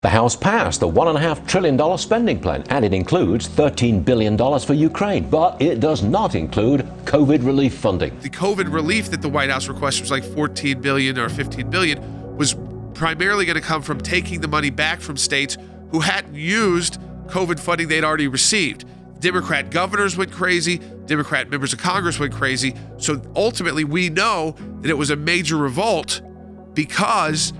The House passed the $1.5 trillion spending plan, and it includes $13 billion for Ukraine, but it does not include COVID relief funding. The COVID relief that the White House requested was like $14 billion or $15 billion, was primarily going to come from taking the money back from states who hadn't used COVID funding they'd already received. Democrat governors went crazy. Democrat members of Congress went crazy. So ultimately, we know that it was a major revolt because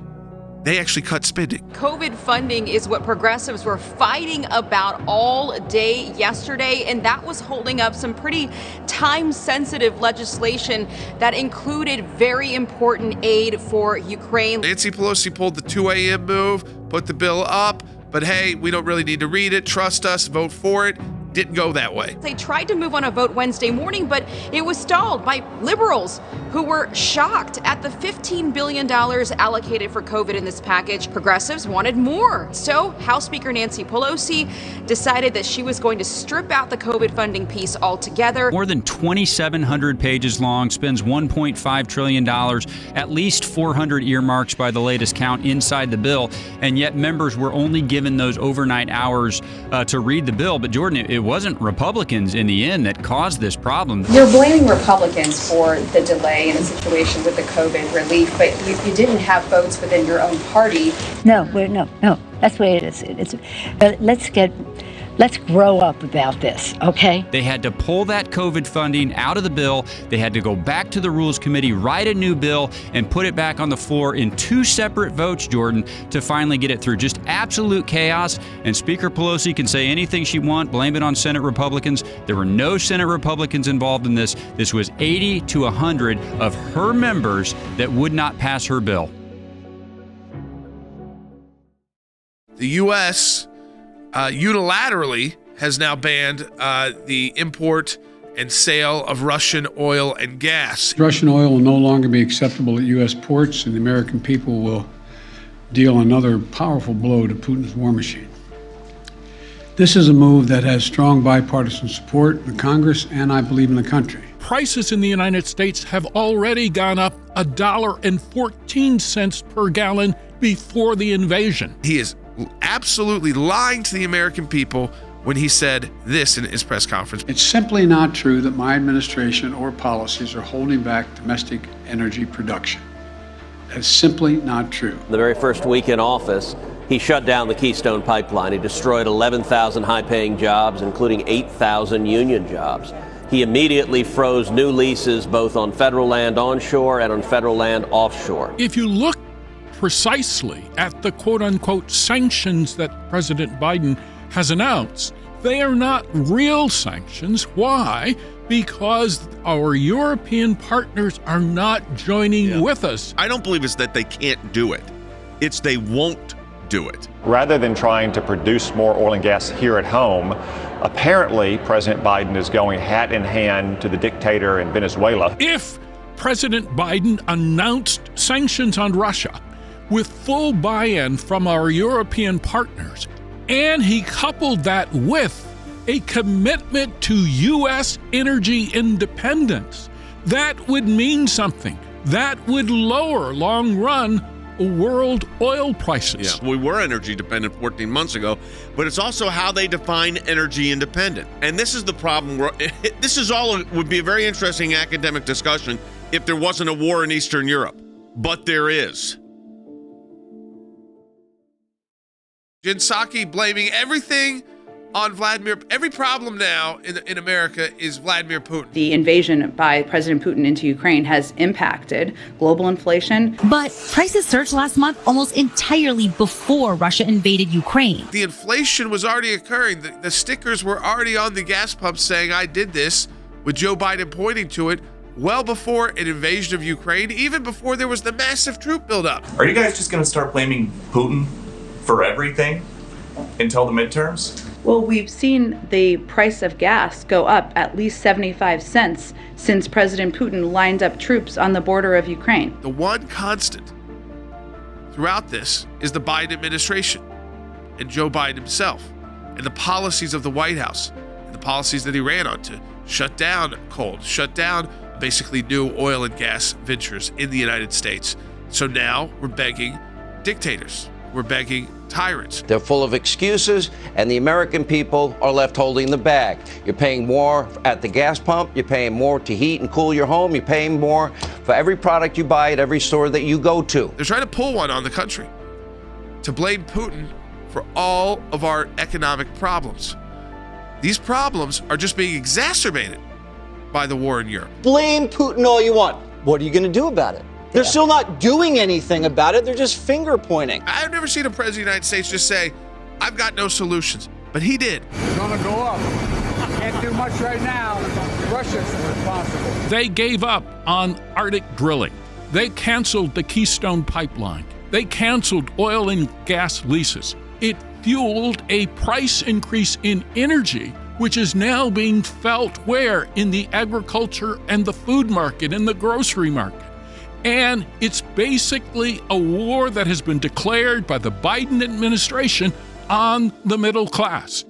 they actually cut spending. COVID funding is what progressives were fighting about all day yesterday, and that was holding up some pretty time-sensitive legislation that included very important aid for Ukraine. Nancy Pelosi pulled the 2 a.m. move, put the bill up, but hey, we don't really need to read it. Trust us, vote for it. Didn't go that way. They tried to move on a vote Wednesday morning, but it was stalled by liberals who were shocked at the $15 billion allocated for COVID in this package. Progressives wanted more. So House Speaker Nancy Pelosi decided that she was going to strip out the COVID funding piece altogether. More than 2,700 pages long, spends $1.5 trillion, at least 400 earmarks by the latest count inside the bill, and yet members were only given those overnight hours to read the bill. But Jordan, it wasn't Republicans in the end that caused this problem. You're blaming Republicans for the delay in the situation with the COVID relief, but you didn't have votes within your own party. No. That's the way it is. Let's grow up about this, okay? They had to pull that COVID funding out of the bill. They had to go back to the Rules Committee, write a new bill, and put it back on the floor in 2 separate votes, Jordan, to finally get it through. Just absolute chaos. And Speaker Pelosi can say anything she wants, blame it on Senate Republicans. There were no Senate Republicans involved in this. This was 80 to 100 of her members that would not pass her bill. The U.S. Unilaterally has now banned the import and sale of Russian oil and gas. Russian oil will no longer be acceptable at U.S. ports, and the American people will deal another powerful blow to Putin's war machine. This is a move that has strong bipartisan support in the Congress and, I believe, in the country. Prices in the United States have already gone up $1.14 per gallon before the invasion. He is absolutely lying to the American people when he said this in his press conference. It's simply not true that my administration or policies are holding back domestic energy production. That's simply not true. The very first week in office, he shut down the Keystone Pipeline. He destroyed 11,000 high-paying jobs, including 8,000 union jobs. He immediately froze new leases both on federal land onshore and on federal land offshore. If you look precisely at the quote-unquote sanctions that President Biden has announced, they are not real sanctions. Why? Because our European partners are not joining with us. I don't believe it's that they can't do it. It's they won't do it. Rather than trying to produce more oil and gas here at home, apparently President Biden is going hat in hand to the dictator in Venezuela. If President Biden announced sanctions on Russia with full buy-in from our European partners, and he coupled that with a commitment to U.S. energy independence, that would mean something. That would lower, long-run, world oil prices. Yeah, we were energy dependent 14 months ago, but it's also how they define energy independent. And this is the problem. This is all would be a very interesting academic discussion if there wasn't a war in Eastern Europe, but there is. Psaki blaming everything on Vladimir. Every problem now in America is Vladimir Putin. The invasion by President Putin into Ukraine has impacted global inflation. But prices surged last month almost entirely before Russia invaded Ukraine. The inflation was already occurring. The stickers were already on the gas pumps saying, I did this, with Joe Biden pointing to it well before an invasion of Ukraine, even before there was the massive troop buildup. Are you guys just going to start blaming Putin for everything until the midterms? Well, we've seen the price of gas go up at least 75 cents since President Putin lined up troops on the border of Ukraine. The one constant throughout this is the Biden administration and Joe Biden himself and the policies of the White House and the policies that he ran on to shut down coal, shut down basically new oil and gas ventures in the United States. So now we're begging dictators, we're begging tyrants. They're full of excuses, and the American people are left holding the bag. You're paying more at the gas pump, you're paying more to heat and cool your home, you're paying more for every product you buy at every store that you go to. They're trying to pull one on the country to blame Putin for all of our economic problems. These problems are just being exacerbated by the war in Europe. Blame Putin all you want. What are you going to do about it? They're still not doing anything about it. They're just finger pointing. I've never seen a president of the United States just say, I've got no solutions. But he did. It's going to go up. Can't do much right now. Russia's responsible. They gave up on Arctic drilling. They canceled the Keystone Pipeline. They canceled oil and gas leases. It fueled a price increase in energy, which is now being felt where? In the agriculture and the food market and the grocery market. And it's basically a war that has been declared by the Biden administration on the middle class.